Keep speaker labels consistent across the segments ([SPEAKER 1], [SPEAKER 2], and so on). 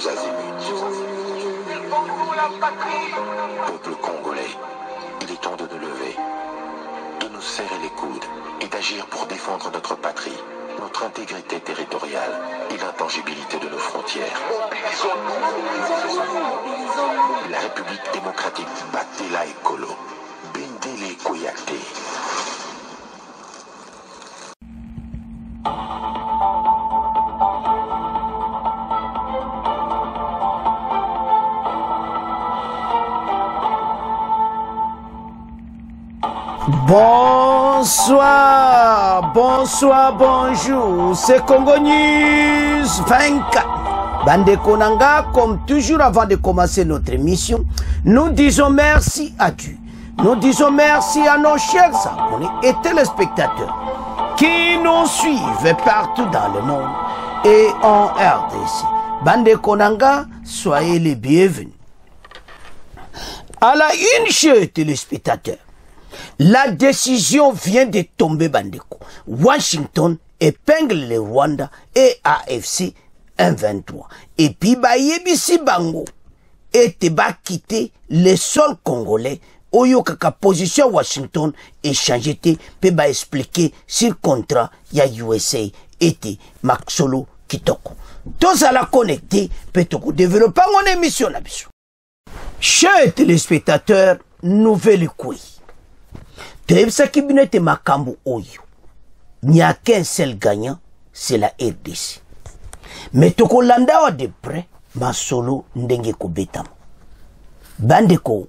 [SPEAKER 1] tous azimuts. Peuple congolais, il est temps de nous lever, de nous serrer les coudes et d'agir pour défendre notre patrie, notre intégrité territoriale et l'intangibilité de nos frontières. La République démocratique Batela Ekolo, Bendele Koyate.
[SPEAKER 2] Bonsoir, bonsoir, bonjour, c'est Congo News 24. Bande Konanga, comme toujours avant de commencer notre émission, nous disons merci à Dieu. Nous disons merci à nos chers abonnés et téléspectateurs qui nous suivent partout dans le monde et en RDC. Bande Konanga, soyez les bienvenus. À la une, chers téléspectateurs, la décision vient de tomber, Bandeko. Washington épingle le Rwanda et AFC 1-23. Et puis, Yebisi Bango et ba quitter le sol congolais. Oyo kaka position Washington et changé te pe ba expliquer sur contrat ya USA et Maxolo Kitoko. Tous à la connecter, peut-être développer mon émission. Chers téléspectateurs, nouvelle couille. Tebisa Kibinete Makambu Oyo. Il n'y a qu'un seul gagnant, c'est la RDC. Mais toko landawa de près, Masolo Ndenge Kobetam. Bandeko,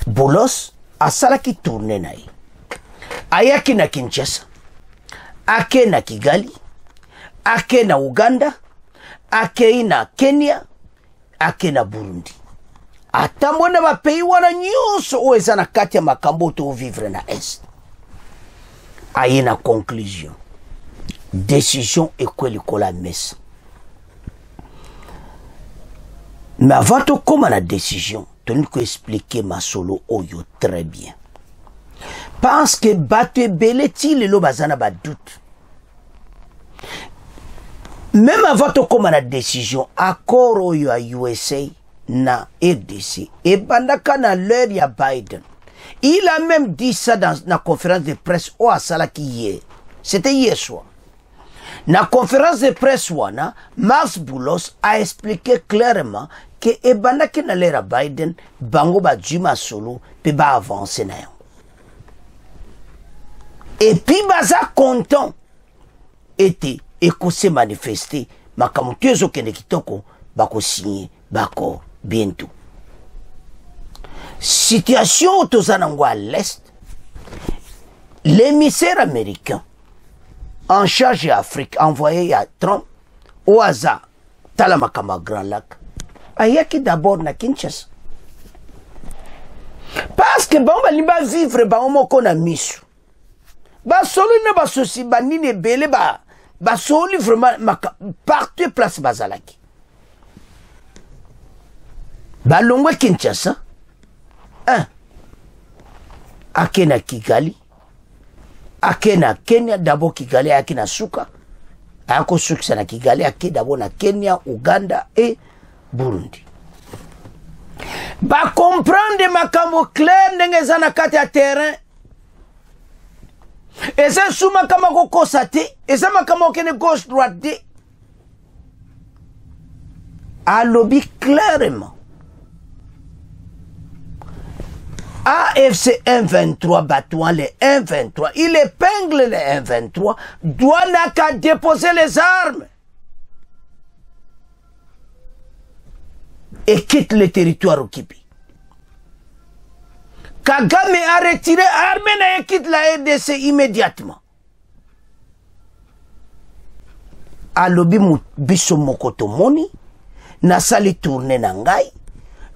[SPEAKER 2] Bolos, Asalaki tourne nae. Ayaki na Kinshasa, Ake na Kigali, Ake na Uganda, Ake na Kenya, Ake na Burundi. Atambona ba pays wana nyonso oeza na kati ya makambo to vivre na est. Aye na conclusion. Décision ekweli kola messe. Mais avant de commencer la décision, tu nous expliquer ma solo oyo très bien. Parce que battu beleti le bazana ba doute. Même avant de commencer la décision, accord oyo à USA na RDC et bandaka na l'heure ya Biden. Il a même dit ça dans la conférence de presse au Asalaki hier. C'était hier soir. Na conférence de presse wana, Mars Boulos a expliqué clairement que e bandaki na l'heure ya Biden bango ba juma solo pe ba avancer na yo. Et puis baza content était et qu'on s'est manifesté makamutezo kene kitoko bako signer d'accord bientôt. Situation aux Anangwa à l'Est, l'émissaire américain en charge d'Afrique envoyé à Trump au hasard Talamakama Grand Lac, ayaki d'abord na Kinshasa. Parce que bon, il va vivre ba omoko na misu. Ba solo ne ba souci ba nine belé ba solo vraiment partout place bazalaki. Balongwe Kinshasa, ake na Kigali, ake na Kenya, d'abord Kigali, ake na Suka, ako Suka na Kigali, ake d'abord na Kenya, Uganda et Burundi. Ba comprendre makambo clair ndenge za na kati ya terrain. Eza suma kama ko kosate, eza makama okene gauche droite de. A lobby clairement. AFC 1-23 battant les 1-23, il épingle les 1-23, doit n'a qu'à déposer les armes et quitte le territoire occupé. Kagame a retiré l'armée et quitte la RDC immédiatement. A lobi biso mokoto moni, na sali tourner nangai,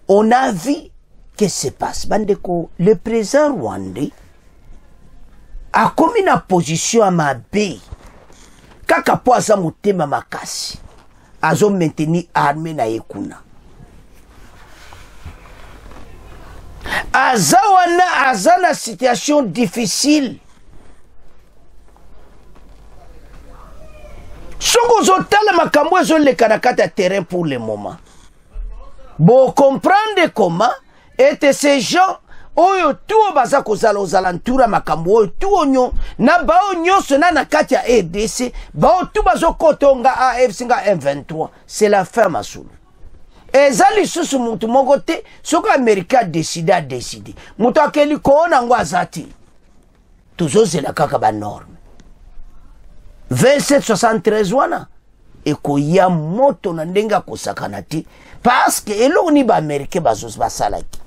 [SPEAKER 2] on a vu qu'est-ce qui se passe. Bandeko, le président rwandais a commis une position à ma baie. Kaka po aza mutema makasi. Azo maintenir armée na yekuna. Azawana azana situation difficile. Soko zotala makambo ezo le kanakata terrain pour le moment. Bon comprendre comment et ces gens oyo tout baza kozala aux alentours makambo oyo tout onyo na bao nyonso na kati ya RDC bao tout bazo kotonga AFC nga M23 c'est la fin masulu. Ezali susu mutu moko te soko Amerika décide mutu akeli koona ngo azati tozozela kaka ba norme 2773 wana ekoya moto na ndenga kosakana te parce que eloko ni ba Amerika bazos basalaki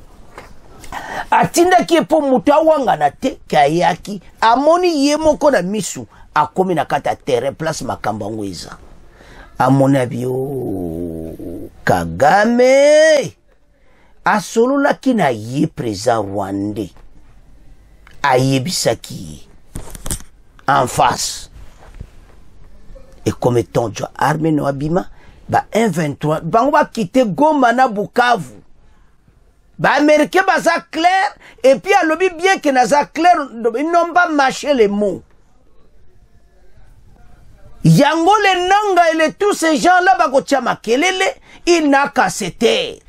[SPEAKER 2] atindaki epo mutu awangana te kayaki amoni ye moko na misu akomi na kata terrain place makambo ngo eza amona bio Kagame asololaki na ye président rwandais ayebisaki en face et comme tonjo armée no abima ba M23 bango ba quitter Goma na Bukavu ba américain baza clair et puis à lobby bien que naza clair ils n'ont pas mâché les mots yango le nanga et tous ces gens là bako tia makelele il n'a qu'à se taire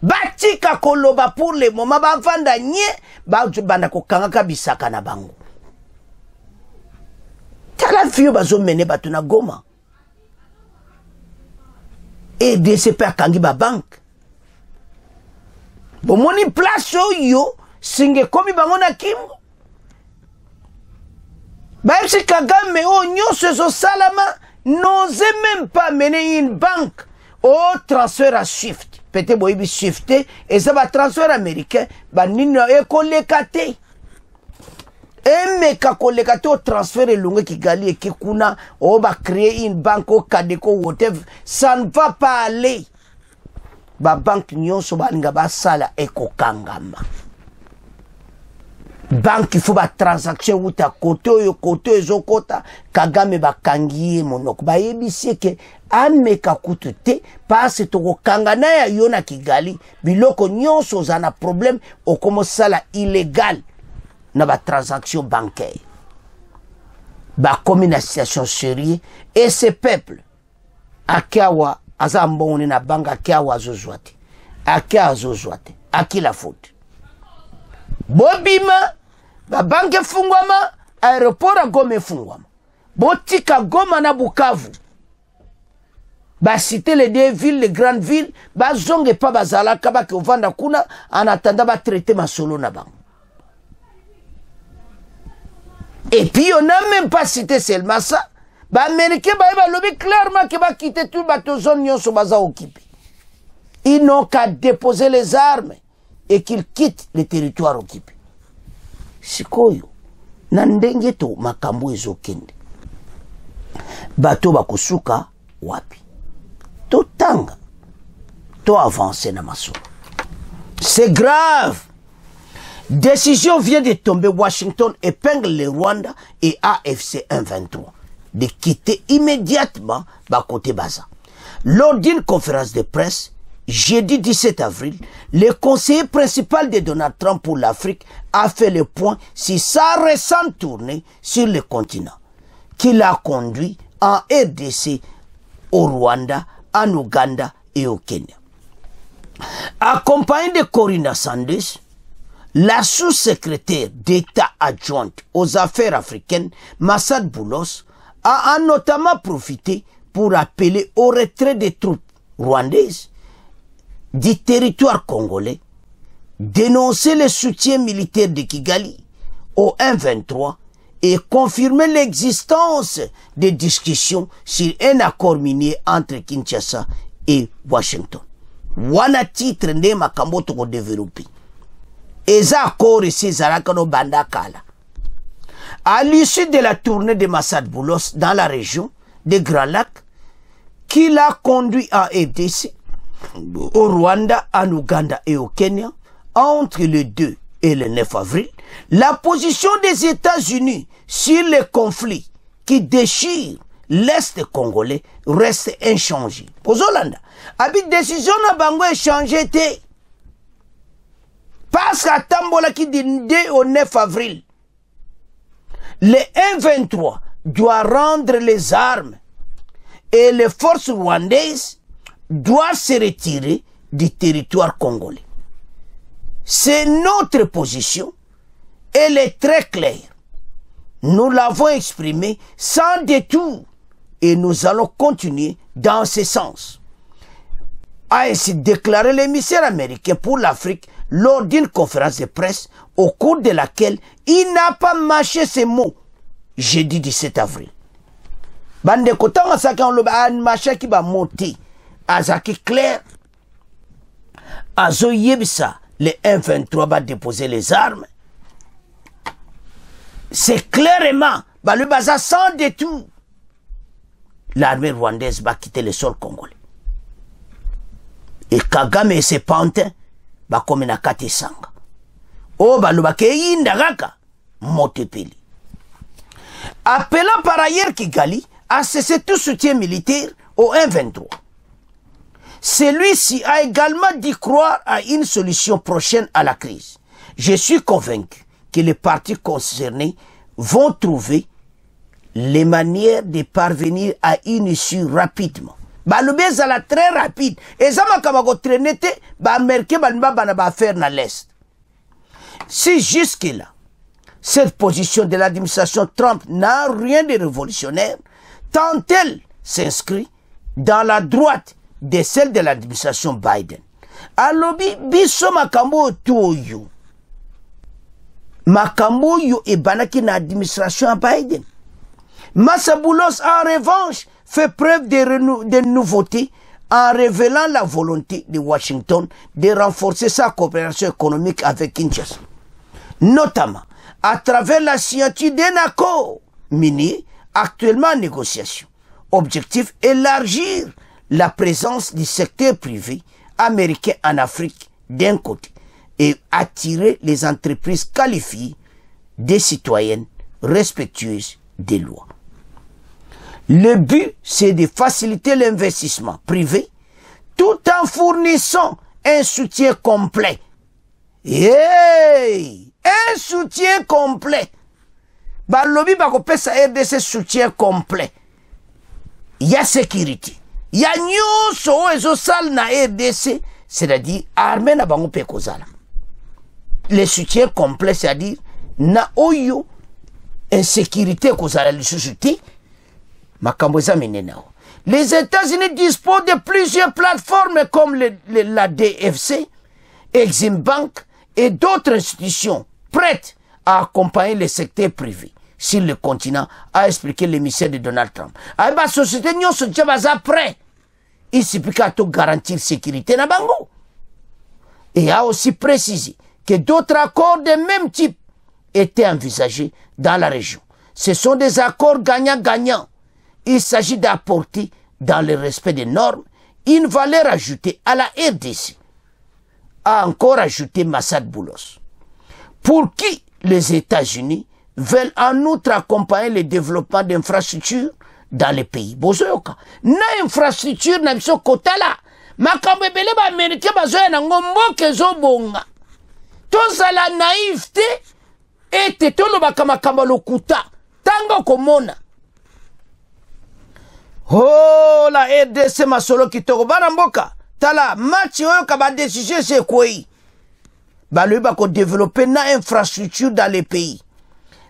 [SPEAKER 2] batika koloba pour le moment ba vanda nye ba banda ko kangaka bisaka na bango tala vieux bazo mene batu na Goma et DCP akangi ba banque bomoni place yo singe komi bango na kimbo même si Kagame o nyonso zo salama n'osait même pas mener une banque au transfert à Swift peut-être boyibi Swifté et ça va transfert américain ba nino ekolekate emeka kolekate au transfert elonge Kigali et kuna o ba créer une banque au Kadeko whatever ça ne va pas aller ba banque nyonso balinga ba sala ekokangama banque il faut ba transaction uta koto ezokota Kagame ba kangiye monoko ba yebisi ke ameka kutute parce to kangana ya yona Kigali biloko nyonso zana problème o comme sala illégal na ba transaction bancaire ba communication sérieux et ce peuple akawa azamboni na banga akawa zozwate akawa zozwate akila faute bobima ba banque fungwama aéroport a Goma fungwama botika Goma na Bukavu ba citer les deux villes les grandes villes ba zonge pa bazala kaba ke vanda kuna en attendant ba traiter masolo na bango et puis on n'a même pas cité seulement ça ba américain ba lobby clairement que ba quitter tout bateau zone nyonso baza occupé ils n'ont qu'à déposer les armes et qu'ils quittent le territoire occupé sikoyo na ndenge to makambo ezokende bato bakosuka wapi to tanga to avancer na masolo c'est grave. Décision vient de tomber. Washington épingle le Rwanda et AFC 123 de quitter immédiatement côté Baza. Lors d'une conférence de presse, jeudi 17 avril, le conseiller principal de Donald Trump pour l'Afrique a fait le point sur sa récente tournée sur le continent, qui l'a conduit en RDC, au Rwanda, en Ouganda et au Kenya. Accompagné de Corinna Sanders, la sous-secrétaire d'État adjointe aux affaires africaines, Massad Boulos, a notamment profité pour appeler au retrait des troupes rwandaises du territoire congolais, dénoncer le soutien militaire de Kigali au M23 et confirmer l'existence de discussions sur un accord minier entre Kinshasa et Washington. Wana titre nde makambo toko développé. Eza accord ici zarakano bandakala. À l'issue de la tournée de Massad Boulos dans la région des Grands Lacs, qui l'a conduit en RDC, au Rwanda, en Ouganda et au Kenya, entre le 2 et le 9 avril, la position des États-Unis sur le conflit qui déchire l'Est congolais reste inchangée. Pour Zolanda, avec décision na bango échangé té. Parce qu'à Tambola qui dit 2 au 9 avril, le M23 doit rendre les armes et les forces rwandaises doivent se retirer du territoire congolais. C'est notre position. Elle est très claire. Nous l'avons exprimée sans détour et nous allons continuer dans ce sens. A ainsi déclaré l'émissaire américain pour l'Afrique lors d'une conférence de presse au cours de laquelle il n'a pas mâché ces mots jeudi 17 avril. Bande kotanga saka on le mâché qui va monter. Azaki clair. Azo yebisa les M23 va déposer les armes. C'est clairement le bazar sans détour. L'armée rwandaise va quitter le sol congolais. Et Kagame et ses pantins va comme na kati sanga. Oh balubake yinda gaka motepeli. Appelant par ailleurs Kigali à cesser tout soutien militaire au M23. Celui-ci a également dit croire à une solution prochaine à la crise. Je suis convaincu que les partis concernés vont trouver les manières de parvenir à une issue rapidement. Le zala très rapide. Et ça m'a traîné, américain va faire dans l'Est. Si jusque-là, cette position de l'administration Trump n'a rien de révolutionnaire, tant elle s'inscrit dans la droite de celle de l'administration Biden. Alors, biso makambo toyo. Makambo yo e banaki na administration Biden. Massaboulos, en revanche, fait preuve de nouveautés en révélant la volonté de Washington de renforcer sa coopération économique avec Kinshasa. Notamment à travers la signature d'un accord minier actuellement en négociation. Objectif, élargir la présence du secteur privé américain en Afrique d'un côté et attirer les entreprises qualifiées des citoyennes respectueuses des lois. Le but, c'est de faciliter l'investissement privé tout en fournissant un soutien complet. Hey! Un soutien complet. Balobi bakope sa RDC soutien complet. Il y a sécurité. Il y a nyoso ezo sal na RDC, c'est-à-dire armée na bango pe kozala. Le soutien complet, c'est-à-dire na oyo insécurité kozala le société. Les États-Unis disposent de plusieurs plateformes comme la DFC, Exim Bank et d'autres institutions prêtes à accompagner le secteur privé sur le continent, a expliqué l'émissaire de Donald Trump. La société n'y a prêt. Il suffit qu'à tout garantir la sécurité na bango. Et a aussi précisé que d'autres accords de même type étaient envisagés dans la région. Ce sont des accords gagnant-gagnant. Il s'agit d'apporter, dans le respect des normes, une valeur ajoutée à la RDC. A encore ajouté Massad Boulos. Pour qui les États-Unis veulent en outre accompagner le développement d'infrastructures dans les pays. Bozoyoka. Na infrastructure na biso kotala. Makambo ebele ba Américain bazoya na ngombo kezo bonga. Tozala naïveté et toloba makambo lokuta. Tango komona. Oh, la RDC masolo kitoko baramboka. Tala, match oyo kaba décision c'est quoi? Le bako développer na infrastructure dans les pays.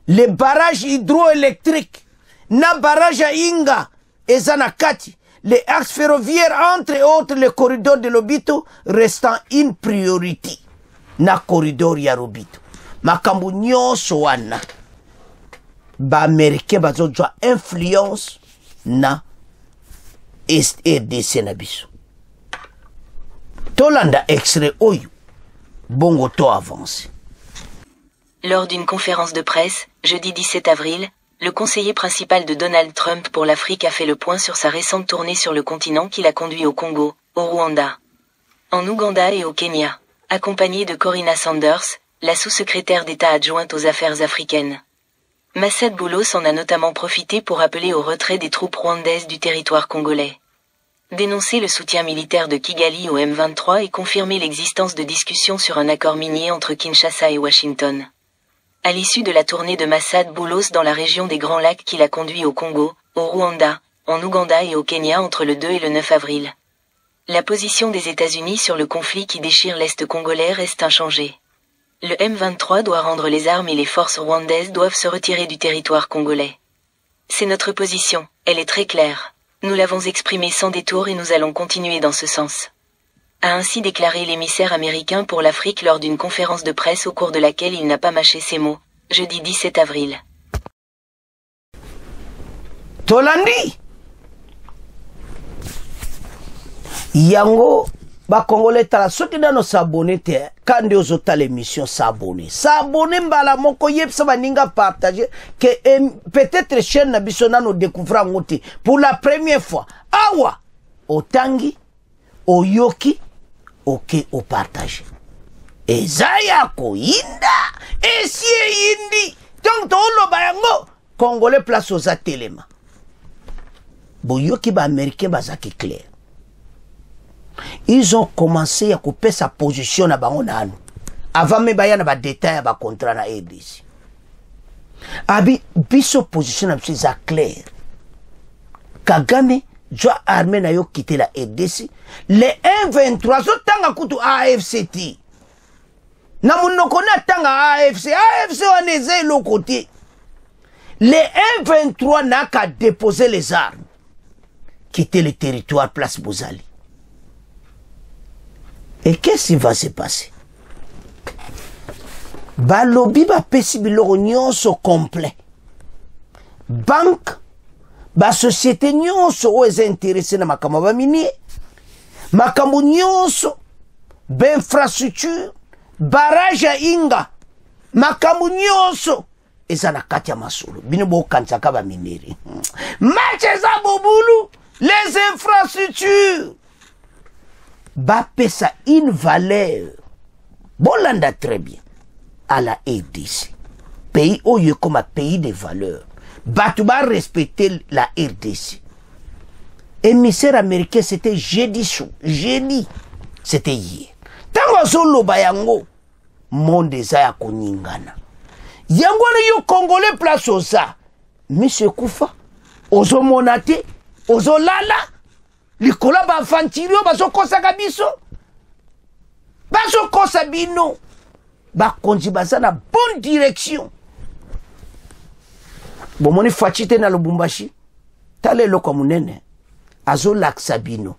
[SPEAKER 2] Les barrages hydroélectriques, na barrage à Inga et Zanakati, les axes ferroviaires entre autres les corridors de l'Obito restant une priorité. Na corridor ya Robito. Makambu nyonso wana. Ba Américain bazo jwa influence na RDC na biso. Tolanda extrait oyo. Bongo to avance.
[SPEAKER 3] Lors d'une conférence de presse, jeudi 17 avril, le conseiller principal de Donald Trump pour l'Afrique a fait le point sur sa récente tournée sur le continent qui l'a conduit au Congo, au Rwanda, en Ouganda et au Kenya, accompagné de Corinna Sanders, la sous-secrétaire d'État adjointe aux affaires africaines. Massad Boulos en a notamment profité pour appeler au retrait des troupes rwandaises du territoire congolais. Dénoncer le soutien militaire de Kigali au M23 et confirmer l'existence de discussions sur un accord minier entre Kinshasa et Washington. À l'issue de la tournée de Massad Boulos dans la région des Grands Lacs qui l'a conduit au Congo, au Rwanda, en Ouganda et au Kenya entre le 2 et le 9 avril. La position des États-Unis sur le conflit qui déchire l'Est congolais reste inchangée. Le M23 doit rendre les armes et les forces rwandaises doivent se retirer du territoire congolais. C'est notre position, elle est très claire. Nous l'avons exprimée sans détour et nous allons continuer dans ce sens. A ainsi déclaré l'émissaire américain pour l'Afrique lors d'une conférence de presse au cours de laquelle il n'a pas mâché ses mots, jeudi 17 avril.
[SPEAKER 2] Tolandi Yango ba Congolais tala soki dano s'abonner te quand ozo ta l'émission s'abonner mbala moko yebsa baninga partager que peut-être chaîne na biso nano découvrir ngoti pour la première fois awa otangi oyoki oke o partage ezaya ko inda esie indi donc to lo bayango Congolais place aux atelema boyoki ba américain bazaki clair. Ils ont commencé à couper sa position à Bangonano. Avant même de ba détail à contrat na RDC. Abi biso position à c'est clair. Kagame doit armée na yo quitter la RDC. Les M23 so tanga kutu AFCT. Na munoko na tanga AFC on est le côté. Les M23 n'a qu'à déposer les armes. Quitter le territoire place Bozali. Et qu'est-ce qui va se passer? Balobi ba pesi biloko nyonso complet. Banque, ba société nyonso o eza intéressé na makambo ba minier. Makambo nyonso, ba infrastructure, barrage ya Inga. Makambo nyonso eza na kati ya masolo. Bino bo kansaka ba mineri. Match za bobulu, les infrastructures. Bapé ça une valeur. Bolanda très bien. À la RDC. Pays où il y a comme un pays de valeurs. Batouba respecter la RDC. Émissaire américain c'était jeudi sous. Jeudi. C'était hier. Tango solo bayango. Monde zaya koningana. Yango yo Congolais place au ça. Monsieur Koufa. Ozo monate. Ozo lala. Likola ba fantirio baso kosa kabiso baso kosa bino ba konzi baza na bonne direction bomoni fachite na Lubumbashi tale loko munene azo laksa bino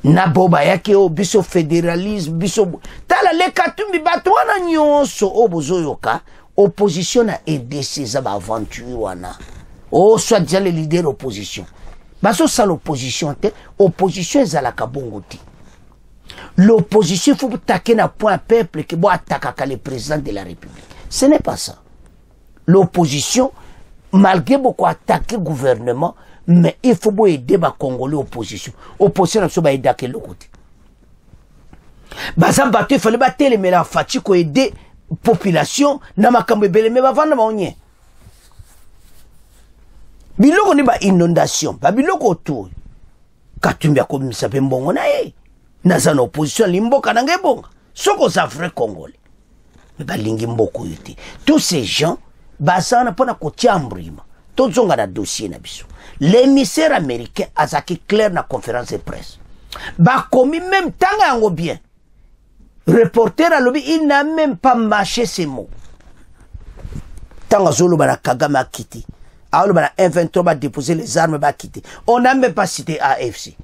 [SPEAKER 2] na boba yake o biso fédéralisme biso tala le katumbi batwana nyonso o bozoyoka opposition na RDC za ba aventure wana o soit déjà le leader opposition. Baso ça l'opposition, opposition est à la kabongoti. L'opposition, il faut attaquer un point peuple qui doit attaquer le président de la République. Ce n'est pas ça. L'opposition, malgré beaucoup attaquer le gouvernement, mais il faut aider les Congolais opposition. Opposition, il faut aider à quel côté. Il fallait battre les mélanges fatigues pour aider la population, na makambe bele me bavanda maonye. Biloko ni ba inondation, ba biloko autour. Katumbi akomisa pe mbongo na ye. Naza na opposition limboka na ngebonga. Soko za vrai Congolais. Mais ba lingi mboko yote. Tous ces gens basana pona kotia mbrima. Tozonga na dossier na biso. L'émissaire américain azaki clair na conférence de presse. Ba komi même tanga yango bien. Reporter à lobby, il n'a même pas mâché ses mots. Tanga zolo bana Kagame a quitté. Alors, on a inventé, on a déposé les armes, on a quitté. On n'a même pas cité AFC.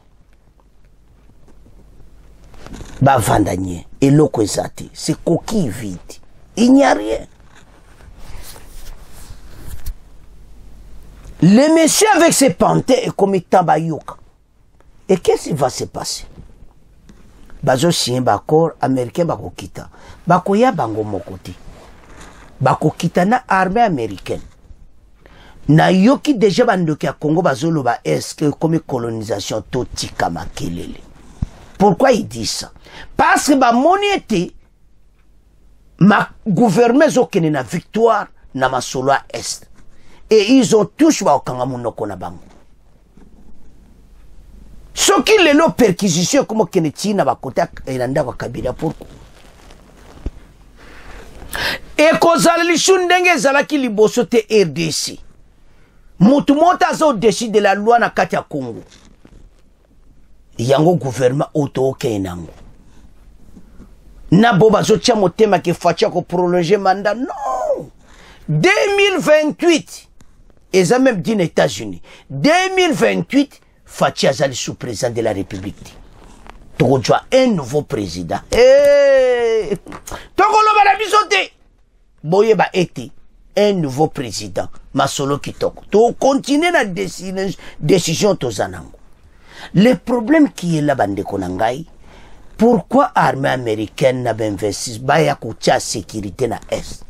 [SPEAKER 2] Bah, Vandanier, et l'Okwezati, c'est coquille vide. Il n'y a rien. Le monsieur avec ses panthères est comme Tabayoka. Et qu'est-ce qui va se passer? Bazo sien bakor américain bako kita. Bako ya bango mokoti. Bako kita na armée américaine. Na yoki déjà bandoki à Congo bazolo ba est-ce que comme colonisation totika makelele. Pourquoi il dit ça? Parce que ba monete ma gouvernement zokene na victoire na masolo à est. Et ils ont tous ba okanga munoko na bango. Ce qui est la perquisition comme Keneti na bakota elanda kwa Kabila pourquoi? Et kozali shundenge zalaki liboso te RDC. Mutu mota zo décide de la loi na kati ya Congo. Yango gouvernement auto kenango. Na boba zo tia motema ke fatia ko prolonger mandat. Non. 2028. Et ça même dit aux États-Unis. 2028, Fatia Zali sous-président de la République. Donc, tu as un nouveau président. Eh! Tokolo bala bisote. Boye ba été un nouveau président. Masolo kitoko. Tu continues la décision tozanango. Le problème qui est là, bande konangai, pourquoi l'armée américaine n'a pas investi baya kutia sécurité na Est?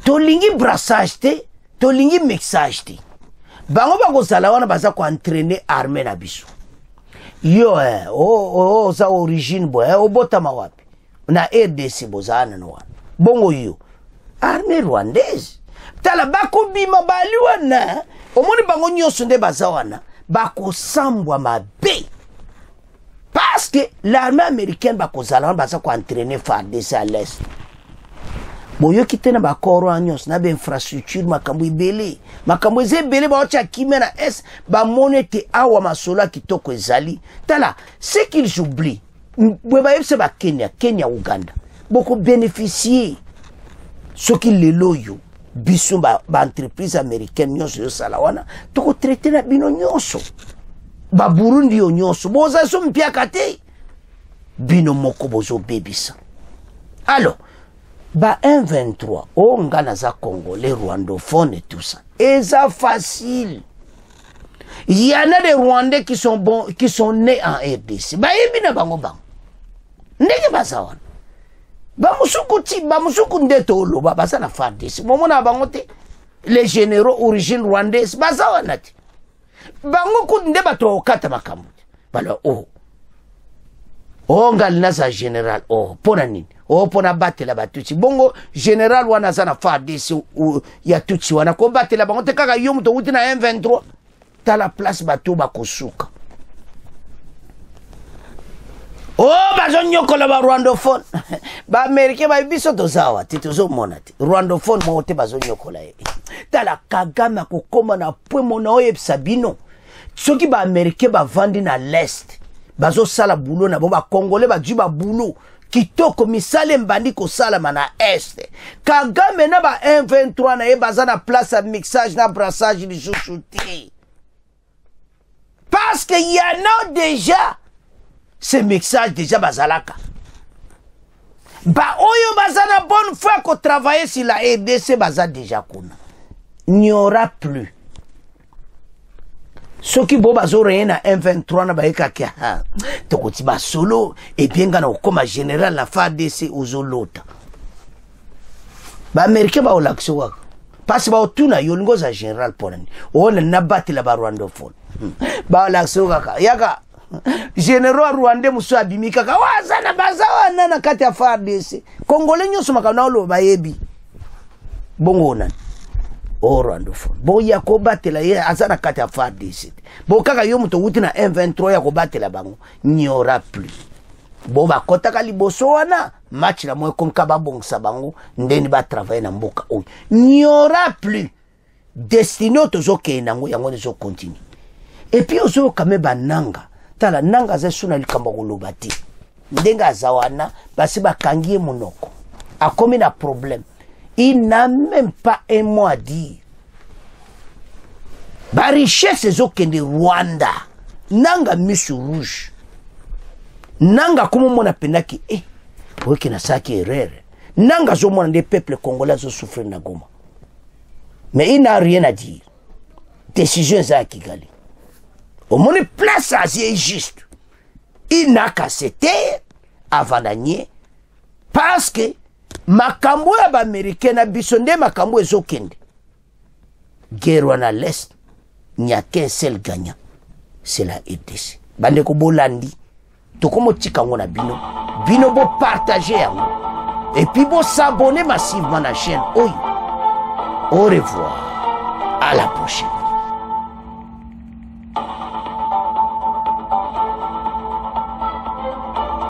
[SPEAKER 2] Tolingi brassage te, tolingi mixage te. Bango bako salawana baza ko entraîner armée na biso. Yo sa origine bo obota mawapi. Na RDC bozana no wana. Bongo yo. Armée rwandaise. Tala bako bima baliwana. Omoni bango nyoso nde bazawana. Bako sambwa mabe. Parce que l'armée américaine bako salawana baza ko entraîner FARDC à l'Est. Boyo kitena ba koro anyos na be infrastructure makambo ibele makambo ezebele ba ocha kimena es ba monete awa masola kitoko ezali tala ce qu'ils oublient bweba yebse ba Kenya Uganda boko bénéficier ce qui le loyo biso ba entreprise américaine nyonso yo salawana toko traiter na bino nyonso ba Burundi yo nyonso boza so mpia kate bino moko bozo bebisa. Alors ba 1-23, on gagne za Congo, les rwandophones et tout ça. Et ça facile. Il y en a des Rwandais qui sont bons, qui sont nés en RDC. Ba ebina bango bango. Ndenge bazawan. Ba musuku ndeto lo ba basa na FARDC. Momona bango te les généraux origine rwandaise bazawanati. Bango ku nde bato okata makambo. Balo ngal nasa général pona nini pona batela batuchi bongo général wana sana FARDC ya tuchi wana ko batela bango te kaka yo muto uti na M23 ta la place bato bakosuka bazo nyokola ba rwandophone ba américain ba biso tozawa titozo monati rwandophone mo te bazo nyokola ta la Kagame ko koma na pwe mona oyebisa bino soki ba américain ba vandi na l'est bazo sala boulot na bomba congolais ba dju ba boulot kitoko misale mbandi ko sala mana est Kagame na ba M23 na ye baza na place à mixage na brassage de chouchouti parce que y en a déjà ce mixage déjà bazalaka ba oyo baza na bonne foi ko travailler sur la RDC baza déjà kuna il n'y aura plus. Ce qui boba zore na M23 na baika kia tokoti ba solo et bien ngana okoma général la FARDC ozolota ba américain ba olaxo wa parce ba otuna yolingo za général ponani ona na batela ba rwandophone ba olaxo kaka yaka général rwandais muso abimika ka wazana bazawana na kati ya FARDC congolais nyoso makana lo bayebi bongo nani rwandophone bo ya ko batela ye azana kati ya FARDC bo kaka yo muto uti na M23 ya ko batela bango n'y aura plus bo ba kotaka liboso wana match la moyo konka ba bongsa bango ndeni ba travailler na mboka oyo n'y aura plus destino tozo ke nango yango nezo continue et puis ozo kame bananga tala nanga za suna likamba kolobati ndenga zawana basi bakangie munoko akomi na problème. Il n'a même pas un mot à dire. Ba richesse ezokende Rwanda. Nanga misu rouge. Nanga kumo mona pendaki oke na saki erreur. Nanga zo mona des peuples congolais zo souffrir na Goma. Mais il n'a rien à dire. Décision za Kigali. Au moni place à c'est juste. Il n'a qu'à se taire avant d'agner parce que makambo ya ba américain na biso nde makambo ezokende guerre wana l'est n'y a qu'un seul gagnant c'est la RDC bande ko bolandi to komo tikango na bino bo partager yango et puis bo s'abonner massivement na chaîne oyo au revoir à la prochaine.